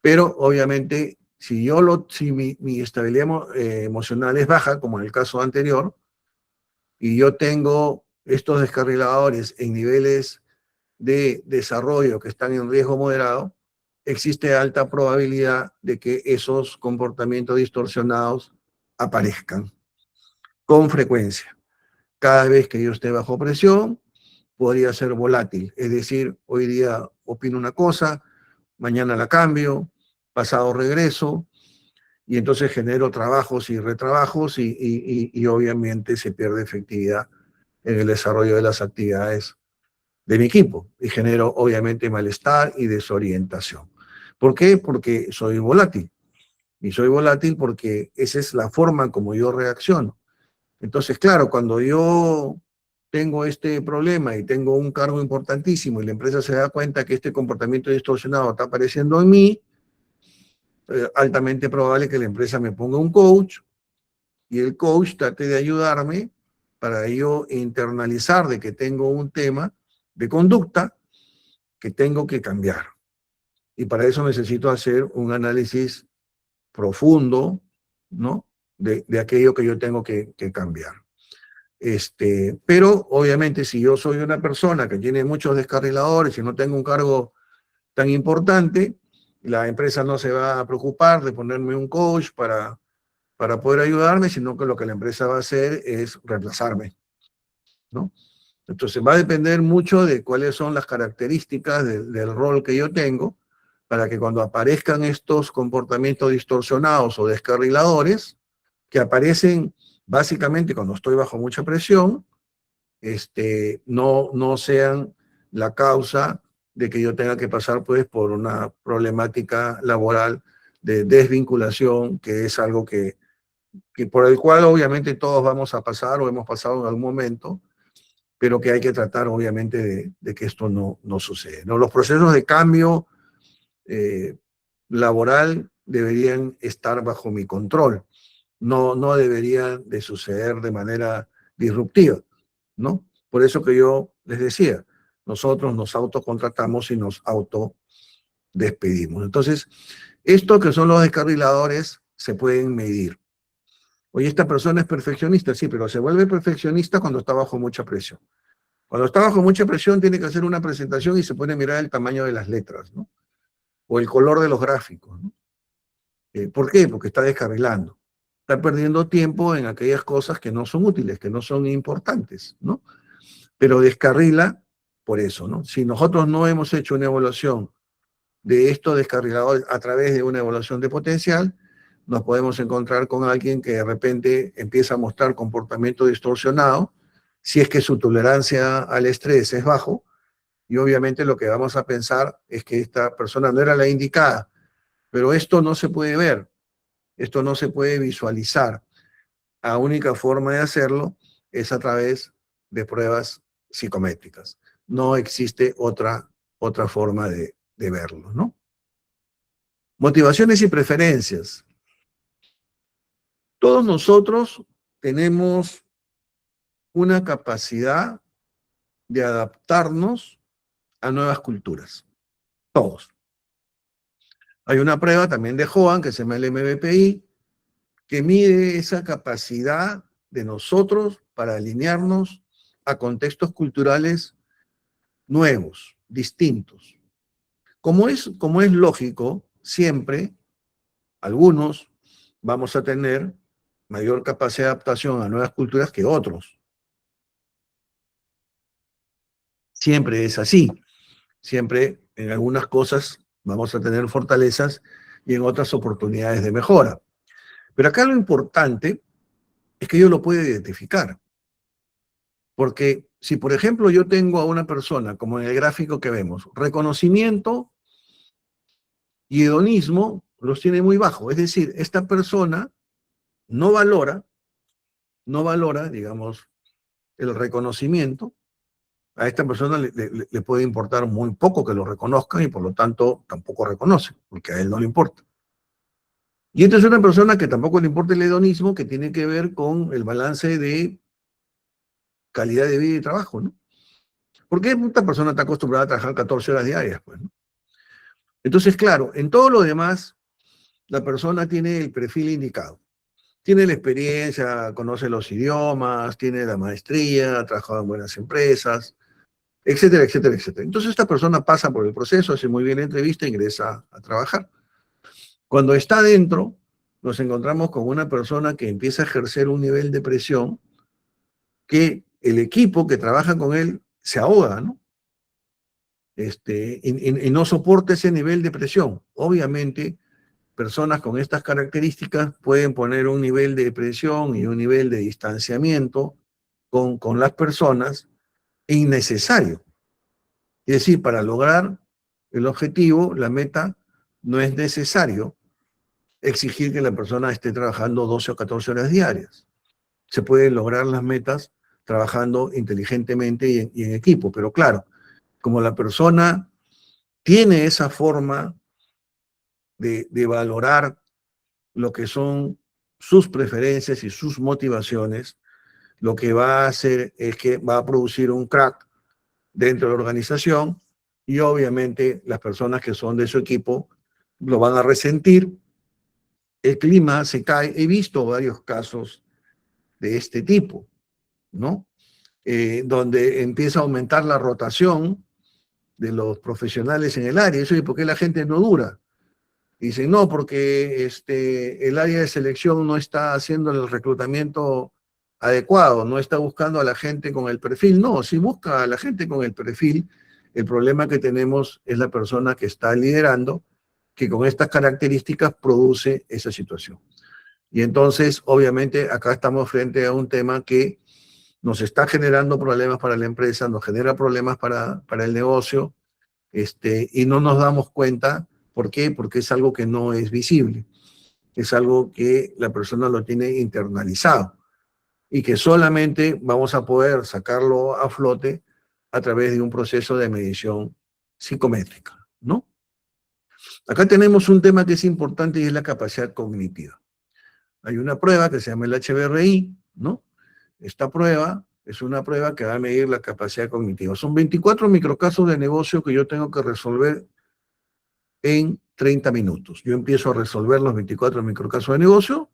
Pero obviamente, si mi estabilidad emocional es baja, como en el caso anterior, y yo tengo estos descarriladores en niveles de desarrollo que están en riesgo moderado, existe alta probabilidad de que esos comportamientos distorsionados aparezcan con frecuencia. Cada vez que yo esté bajo presión, podría ser volátil. Es decir, hoy día opino una cosa, mañana la cambio, pasado regreso, y entonces genero trabajos y retrabajos y obviamente se pierde efectividad en el desarrollo de las actividades de mi equipo y genero obviamente malestar y desorientación. ¿Por qué? Porque soy volátil. Y soy volátil porque esa es la forma como yo reacciono. Entonces, claro, cuando yo tengo este problema y tengo un cargo importantísimo y la empresa se da cuenta que este comportamiento distorsionado está apareciendo en mí, altamente probable que la empresa me ponga un coach y el coach trate de ayudarme para yo internalizar de que tengo un tema de conducta que tengo que cambiar. Y para eso necesito hacer un análisis profundo, ¿no? De aquello que yo tengo que cambiar. Pero obviamente si yo soy una persona que tiene muchos descarriladores y no tengo un cargo tan importante, la empresa no se va a preocupar de ponerme un coach para poder ayudarme, sino que lo que la empresa va a hacer es reemplazarme, ¿no? Entonces va a depender mucho de cuáles son las características del rol que yo tengo para que cuando aparezcan estos comportamientos distorsionados o descarriladores, que aparecen básicamente cuando estoy bajo mucha presión, no sean la causa de que yo tenga que pasar pues por una problemática laboral de desvinculación, que es algo que por el cual obviamente todos vamos a pasar o hemos pasado en algún momento, pero que hay que tratar obviamente de que esto no suceda, ¿no? Los procesos de cambio eh, laboral deberían estar bajo mi control, no deberían de suceder de manera disruptiva, ¿no? Por eso que yo les decía, nosotros nos autocontratamos y nos autodespedimos. Entonces, esto que son los descarriladores se pueden medir. Oye, esta persona es perfeccionista, sí, pero se vuelve perfeccionista cuando está bajo mucha presión. Cuando está bajo mucha presión tiene que hacer una presentación y se pone a mirar el tamaño de las letras, ¿no? O el color de los gráficos, ¿no? ¿Por qué? Porque está descarrilando. Está perdiendo tiempo en aquellas cosas que no son útiles, que no son importantes, ¿no? Pero descarrila por eso, ¿no? Si nosotros no hemos hecho una evaluación de estos descarriladores a través de una evaluación de potencial, nos podemos encontrar con alguien que de repente empieza a mostrar comportamiento distorsionado, si es que su tolerancia al estrés es bajo, y obviamente lo que vamos a pensar es que esta persona no era la indicada, pero esto no se puede ver, esto no se puede visualizar. La única forma de hacerlo es a través de pruebas psicométricas. No existe otra forma de verlo, ¿no? Motivaciones y preferencias. Todos nosotros tenemos una capacidad de adaptarnos a nuevas culturas. Todos. Hay una prueba también de Joan, que se llama el MBPI, que mide esa capacidad de nosotros para alinearnos a contextos culturales nuevos, distintos. Como es lógico, siempre algunos vamos a tener mayor capacidad de adaptación a nuevas culturas que otros. Siempre es así. Siempre en algunas cosas vamos a tener fortalezas y en otras oportunidades de mejora. Pero acá lo importante es que yo lo puedo identificar. Porque si, por ejemplo, yo tengo a una persona, como en el gráfico que vemos, reconocimiento y hedonismo los tiene muy bajo. Es decir, esta persona no valora, digamos, el reconocimiento. A esta persona le puede importar muy poco que lo reconozcan y por lo tanto tampoco reconoce, porque a él no le importa. Y esta es una persona que tampoco le importa el hedonismo, que tiene que ver con el balance de calidad de vida y trabajo, ¿no? Porque esta persona está acostumbrada a trabajar 14 horas diarias, pues, ¿no? Entonces, claro, en todo lo demás, la persona tiene el perfil indicado. Tiene la experiencia, conoce los idiomas, tiene la maestría, ha trabajado en buenas empresas, etcétera, etcétera, etcétera. Entonces esta persona pasa por el proceso, hace muy bien la entrevista, ingresa a trabajar. Cuando está dentro, nos encontramos con una persona que empieza a ejercer un nivel de presión que el equipo que trabaja con él se ahoga, ¿no? Y no soporta ese nivel de presión. Obviamente, personas con estas características pueden poner un nivel de presión y un nivel de distanciamiento con las personas innecesario. Es decir, para lograr el objetivo, la meta, no es necesario exigir que la persona esté trabajando 12 o 14 horas diarias. Se pueden lograr las metas trabajando inteligentemente y en equipo, pero claro, como la persona tiene esa forma de valorar lo que son sus preferencias y sus motivaciones, lo que va a hacer es que va a producir un crack dentro de la organización y obviamente las personas que son de su equipo lo van a resentir, el clima se cae. He visto varios casos de este tipo, ¿no? Donde empieza a aumentar la rotación de los profesionales en el área. Eso es porque la gente no dura. Dicen, no, porque el área de selección no está haciendo el reclutamiento adecuado, no está buscando a la gente con el perfil. No, si busca a la gente con el perfil, el problema que tenemos es la persona que está liderando, que con estas características produce esa situación. Y entonces, obviamente, acá estamos frente a un tema que nos está generando problemas para la empresa, nos genera problemas para el negocio, y no nos damos cuenta. ¿Por qué? Porque es algo que no es visible, es algo que la persona lo tiene internalizado y que solamente vamos a poder sacarlo a flote a través de un proceso de medición psicométrica, ¿no? Acá tenemos un tema que es importante y es la capacidad cognitiva. Hay una prueba que se llama el HBRI, ¿no? Esta prueba es una prueba que va a medir la capacidad cognitiva. Son 24 microcasos de negocio que yo tengo que resolver en 30 minutos. Yo empiezo a resolver los 24 microcasos de negocio,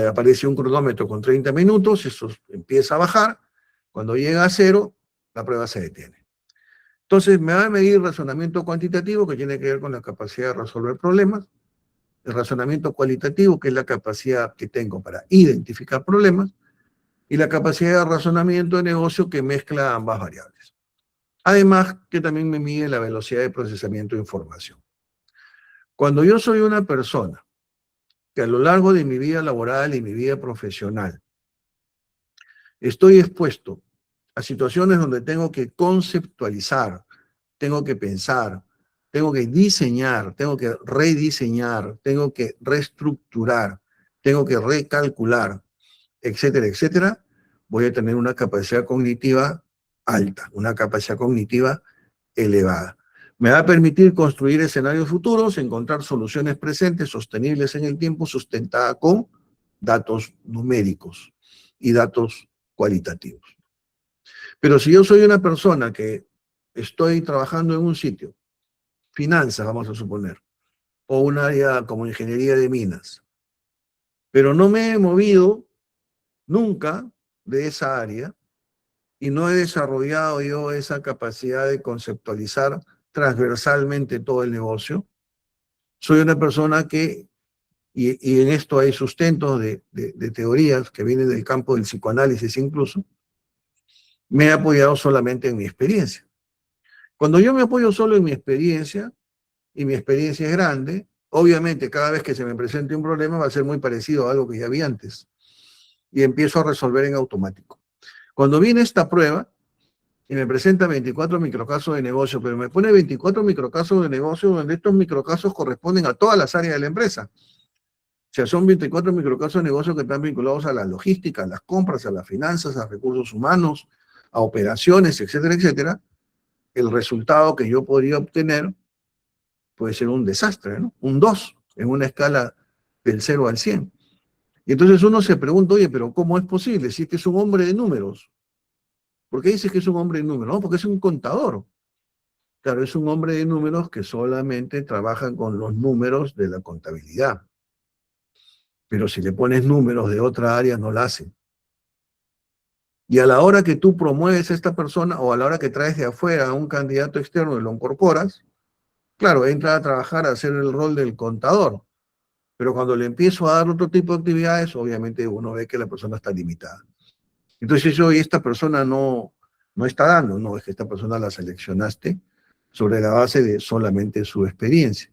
aparece un cronómetro con 30 minutos, eso empieza a bajar, cuando llega a cero, la prueba se detiene. Entonces me va a medir razonamiento cuantitativo, que tiene que ver con la capacidad de resolver problemas, el razonamiento cualitativo, que es la capacidad que tengo para identificar problemas, y la capacidad de razonamiento de negocio, que mezcla ambas variables. Además, que también me mide la velocidad de procesamiento de información. Cuando yo soy una persona que a lo largo de mi vida laboral y mi vida profesional estoy expuesto a situaciones donde tengo que conceptualizar, tengo que pensar, tengo que diseñar, tengo que rediseñar, tengo que reestructurar, tengo que recalcular, etcétera, etcétera, voy a tener una capacidad cognitiva alta, una capacidad cognitiva elevada. Me va a permitir construir escenarios futuros, encontrar soluciones presentes, sostenibles en el tiempo, sustentadas con datos numéricos y datos cualitativos. Pero si yo soy una persona que estoy trabajando en un sitio, finanzas, vamos a suponer, o un área como ingeniería de minas, pero no me he movido nunca de esa área y no he desarrollado yo esa capacidad de conceptualizar transversalmente todo el negocio, soy una persona que, y en esto hay sustentos de teorías que vienen del campo del psicoanálisis incluso, me he apoyado solamente en mi experiencia. Cuando yo me apoyo solo en mi experiencia, y mi experiencia es grande, obviamente cada vez que se me presente un problema va a ser muy parecido a algo que ya vi antes, y empiezo a resolver en automático. Cuando viene esta prueba, y me presenta 24 microcasos de negocio, pero me pone 24 microcasos de negocio donde estos microcasos corresponden a todas las áreas de la empresa. O sea, son 24 microcasos de negocio que están vinculados a la logística, a las compras, a las finanzas, a recursos humanos, a operaciones, etcétera, etcétera. El resultado que yo podría obtener puede ser un desastre, ¿no? Un 2 en una escala del 0 al 100. Y entonces uno se pregunta, oye, pero ¿cómo es posible? Si este es un hombre de números. ¿Por qué dices que es un hombre de números? No, porque es un contador. Claro, es un hombre de números que solamente trabaja con los números de la contabilidad. Pero si le pones números de otra área, no la hace. Y a la hora que tú promueves a esta persona o a la hora que traes de afuera a un candidato externo y lo incorporas, claro, entra a trabajar a hacer el rol del contador. Pero cuando le empiezo a dar otro tipo de actividades, obviamente uno ve que la persona está limitada. Entonces, hoy esta persona no está dando, no, es que esta persona la seleccionaste sobre la base de solamente su experiencia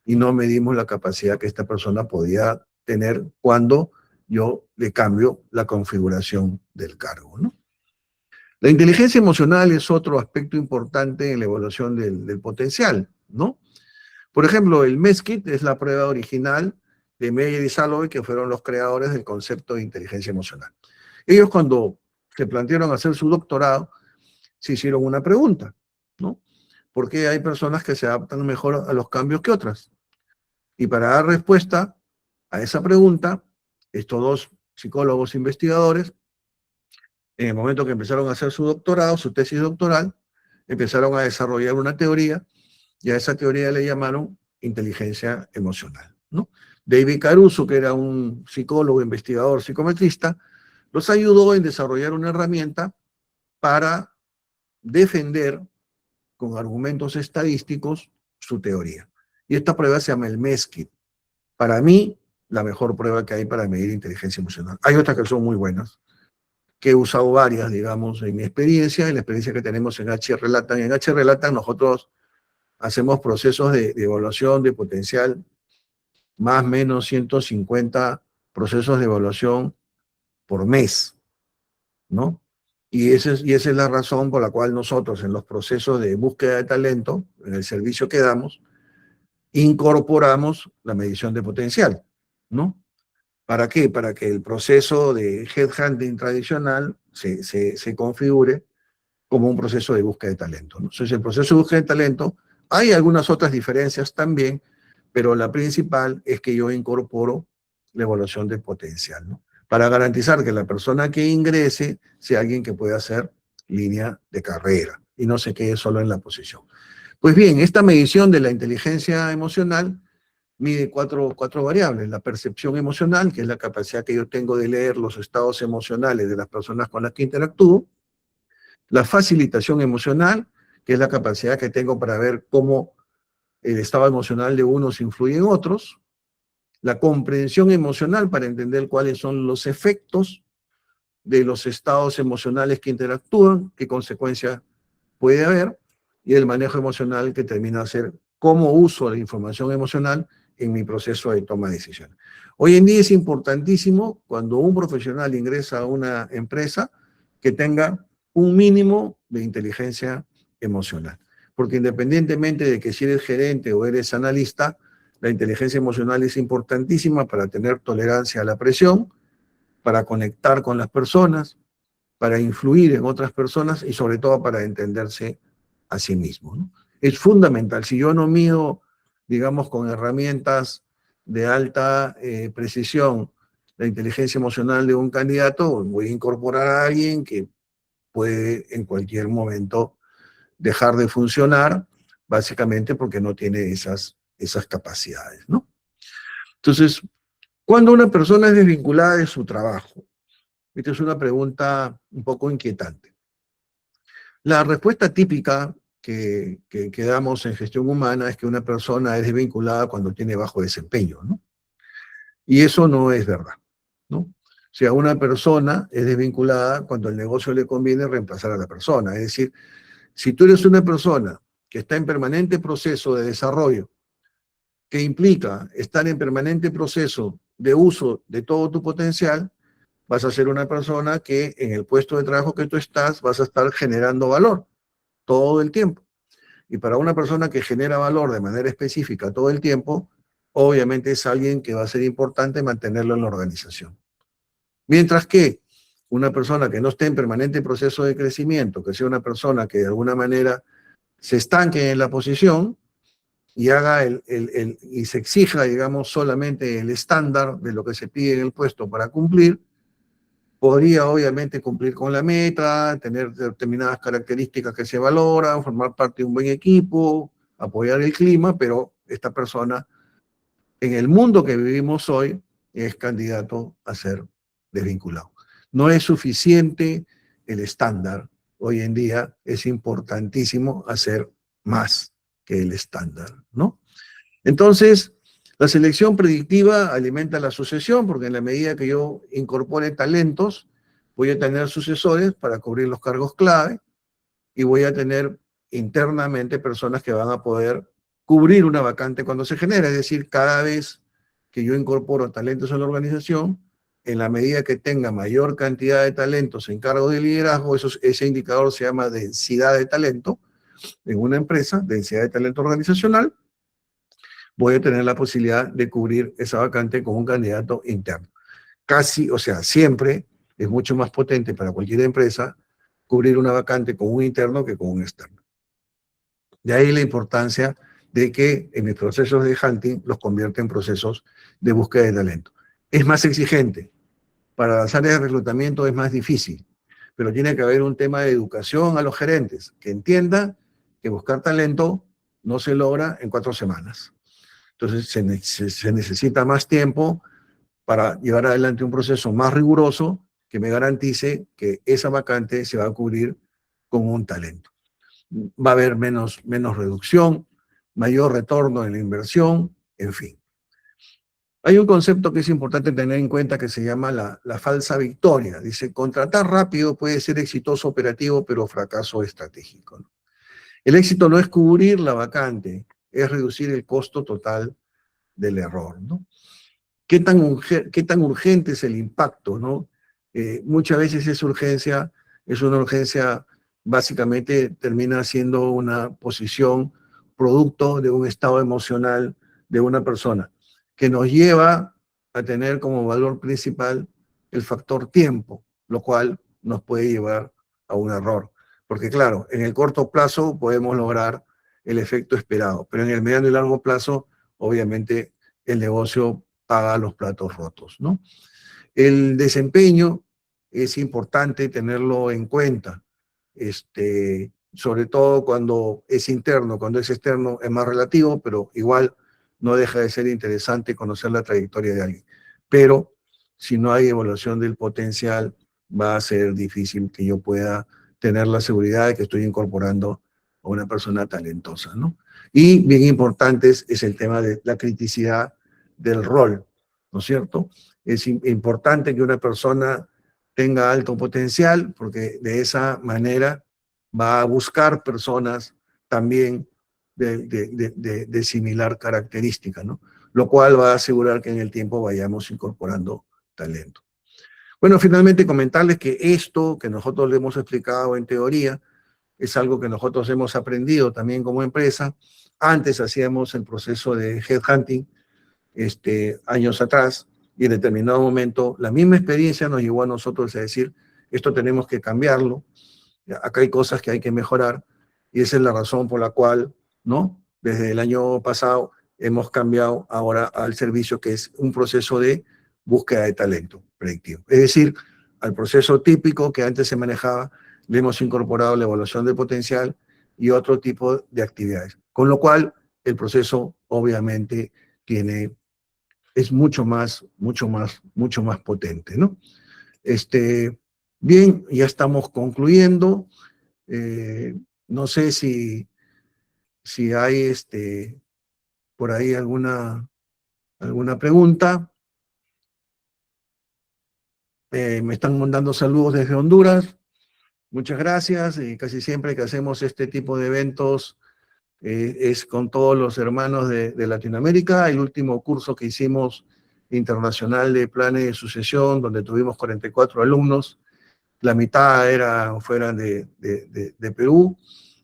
y no medimos la capacidad que esta persona podía tener cuando yo le cambio la configuración del cargo, ¿no? La inteligencia emocional es otro aspecto importante en la evaluación del potencial, ¿no? Por ejemplo, el MESKIT es la prueba original de Meyer y Salovey, que fueron los creadores del concepto de inteligencia emocional. Ellos, cuando se plantearon hacer su doctorado, se hicieron una pregunta, ¿no? ¿Por qué hay personas que se adaptan mejor a los cambios que otras? Y para dar respuesta a esa pregunta, estos dos psicólogos investigadores, en el momento que empezaron a hacer su doctorado, su tesis doctoral, empezaron a desarrollar una teoría, y a esa teoría le llamaron inteligencia emocional, ¿no? David Caruso, que era un psicólogo, investigador, psicometrista, los ayudó en desarrollar una herramienta para defender con argumentos estadísticos su teoría. Y esta prueba se llama el MESKIT. Para mí, la mejor prueba que hay para medir inteligencia emocional. Hay otras que son muy buenas, que he usado varias, digamos, en mi experiencia, en la experiencia que tenemos en HR-LATAM. En HR-LATAM nosotros hacemos procesos de evaluación de potencial más o menos 150 procesos de evaluación por mes, ¿no? Y esa es la razón por la cual nosotros en los procesos de búsqueda de talento, en el servicio que damos, incorporamos la medición de potencial, ¿no? ¿Para qué? Para que el proceso de headhunting tradicional se configure como un proceso de búsqueda de talento, ¿no? Entonces, el proceso de búsqueda de talento, hay algunas otras diferencias también, pero la principal es que yo incorporo la evaluación de potencial, ¿no? Para garantizar que la persona que ingrese sea alguien que pueda hacer línea de carrera y no se quede solo en la posición. Pues bien, esta medición de la inteligencia emocional mide cuatro variables. La percepción emocional, que es la capacidad que yo tengo de leer los estados emocionales de las personas con las que interactúo. La facilitación emocional, que es la capacidad que tengo para ver cómo el estado emocional de unos influye en otros. La comprensión emocional, para entender cuáles son los efectos de los estados emocionales que interactúan, qué consecuencias puede haber, y el manejo emocional, que termina a ser cómo uso la información emocional en mi proceso de toma de decisiones. Hoy en día es importantísimo, cuando un profesional ingresa a una empresa, que tenga un mínimo de inteligencia emocional. Porque independientemente de que si eres gerente o eres analista, la inteligencia emocional es importantísima para tener tolerancia a la presión, para conectar con las personas, para influir en otras personas y sobre todo para entenderse a sí mismo, ¿no? Es fundamental. Si yo no mido, digamos, con herramientas de alta precisión la inteligencia emocional de un candidato, voy a incorporar a alguien que puede en cualquier momento dejar de funcionar, básicamente porque no tiene esas capacidades, ¿no? Entonces, cuando una persona es desvinculada de su trabajo, esta es una pregunta un poco inquietante. La respuesta típica que damos en gestión humana es que una persona es desvinculada cuando tiene bajo desempeño, ¿no? Y eso no es verdad, ¿no? O sea, una persona es desvinculada cuando el negocio le conviene reemplazar a la persona. Es decir, si tú eres una persona que está en permanente proceso de desarrollo, que implica estar en permanente proceso de uso de todo tu potencial, vas a ser una persona que en el puesto de trabajo que tú estás vas a estar generando valor todo el tiempo. Y para una persona que genera valor de manera específica todo el tiempo, obviamente es alguien que va a ser importante mantenerlo en la organización. Mientras que una persona que no esté en permanente proceso de crecimiento, que sea una persona que de alguna manera se estanque en la posición y haga y se exija, digamos, solamente el estándar de lo que se pide en el puesto para cumplir, podría obviamente cumplir con la meta, tener determinadas características que se valoran, formar parte de un buen equipo, apoyar el clima, pero esta persona, en el mundo que vivimos hoy, es candidato a ser desvinculado. No es suficiente el estándar. Hoy en día es importantísimo hacer más que el estándar, ¿no? Entonces, la selección predictiva alimenta la sucesión, porque en la medida que yo incorpore talentos, voy a tener sucesores para cubrir los cargos clave y voy a tener internamente personas que van a poder cubrir una vacante cuando se genera. Es decir, cada vez que yo incorporo talentos en la organización, en la medida que tenga mayor cantidad de talentos en cargo de liderazgo, ese indicador se llama densidad de talento en una empresa, densidad de talento organizacional, voy a tener la posibilidad de cubrir esa vacante con un candidato interno. Casi, o sea, siempre es mucho más potente para cualquier empresa cubrir una vacante con un interno que con un externo. De ahí la importancia de que en mis procesos de hunting los convierta en procesos de búsqueda de talento. Es más exigente. Para las áreas de reclutamiento es más difícil, pero tiene que haber un tema de educación a los gerentes, que entiendan que buscar talento no se logra en 4 semanas. Entonces se necesita más tiempo para llevar adelante un proceso más riguroso que me garantice que esa vacante se va a cubrir con un talento. Va a haber menos reducción, mayor retorno en la inversión, en fin. Hay un concepto que es importante tener en cuenta que se llama la falsa victoria. Dice, contratar rápido puede ser exitoso operativo, pero fracaso estratégico, ¿no? El éxito no es cubrir la vacante, es reducir el costo total del error, ¿no? qué tan urgente es el impacto, ¿no? Muchas veces esa urgencia es una urgencia, básicamente termina siendo una posición producto de un estado emocional de una persona, que nos lleva a tener como valor principal el factor tiempo, lo cual nos puede llevar a un error. Porque claro, en el corto plazo podemos lograr el efecto esperado, pero en el mediano y largo plazo, obviamente, el negocio paga los platos rotos, ¿no? El desempeño es importante tenerlo en cuenta, sobre todo cuando es interno, cuando es externo es más relativo, pero igual no deja de ser interesante conocer la trayectoria de alguien. Pero si no hay evaluación del potencial, va a ser difícil que yo pueda tener la seguridad de que estoy incorporando a una persona talentosa, ¿no? Y bien importante es el tema de la criticidad del rol, ¿no es cierto? Es importante que una persona tenga alto potencial porque de esa manera va a buscar personas también de similar característica, ¿no? Lo cual va a asegurar que en el tiempo vayamos incorporando talento. Bueno, finalmente comentarles que esto que nosotros le hemos explicado en teoría es algo que nosotros hemos aprendido también como empresa. Antes hacíamos el proceso de headhunting, años atrás, y en determinado momento la misma experiencia nos llevó a nosotros a decir, esto tenemos que cambiarlo, acá hay cosas que hay que mejorar, y esa es la razón por la cual, ¿no? Desde el año pasado hemos cambiado ahora al servicio que es un proceso de búsqueda de talento predictivo. Es decir, al proceso típico que antes se manejaba, le hemos incorporado la evaluación de potencial y otro tipo de actividades. Con lo cual, el proceso obviamente tiene, es mucho más potente, ¿no? Bien, ya estamos concluyendo. Eh, no sé si hay por ahí alguna pregunta. Me están mandando saludos desde Honduras. Muchas gracias. Y casi siempre que hacemos este tipo de eventos es con todos los hermanos de Latinoamérica. El último curso que hicimos internacional de planes de sucesión, donde tuvimos 44 alumnos, la mitad fueran de Perú,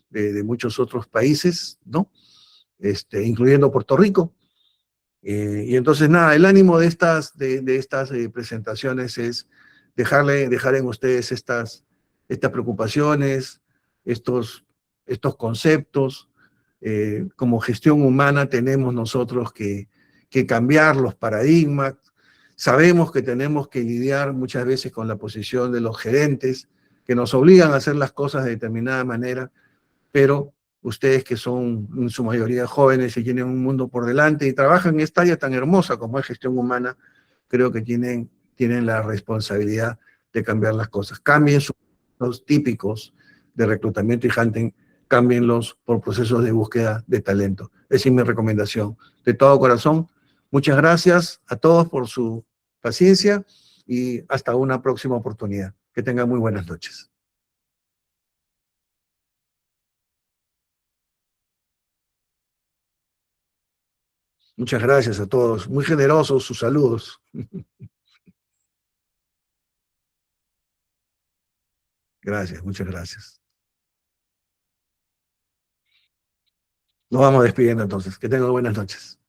de muchos otros países, ¿no? Incluyendo Puerto Rico. Y entonces, nada, el ánimo de estas presentaciones es dejar en ustedes estas preocupaciones, estos, estos conceptos. Como gestión humana tenemos nosotros que cambiar los paradigmas. Sabemos que tenemos que lidiar muchas veces con la posición de los gerentes, que nos obligan a hacer las cosas de determinada manera, pero ustedes que son en su mayoría jóvenes y tienen un mundo por delante y trabajan en esta área tan hermosa como es gestión humana, creo que tienen la responsabilidad de cambiar las cosas. Cambien los típicos de reclutamiento y hunting, cámbienlos por procesos de búsqueda de talento. Esa es mi recomendación. De todo corazón, muchas gracias a todos por su paciencia y hasta una próxima oportunidad. Que tengan muy buenas noches. Muchas gracias a todos. Muy generosos sus saludos. Gracias, muchas gracias. Nos vamos despidiendo entonces. Que tengan buenas noches.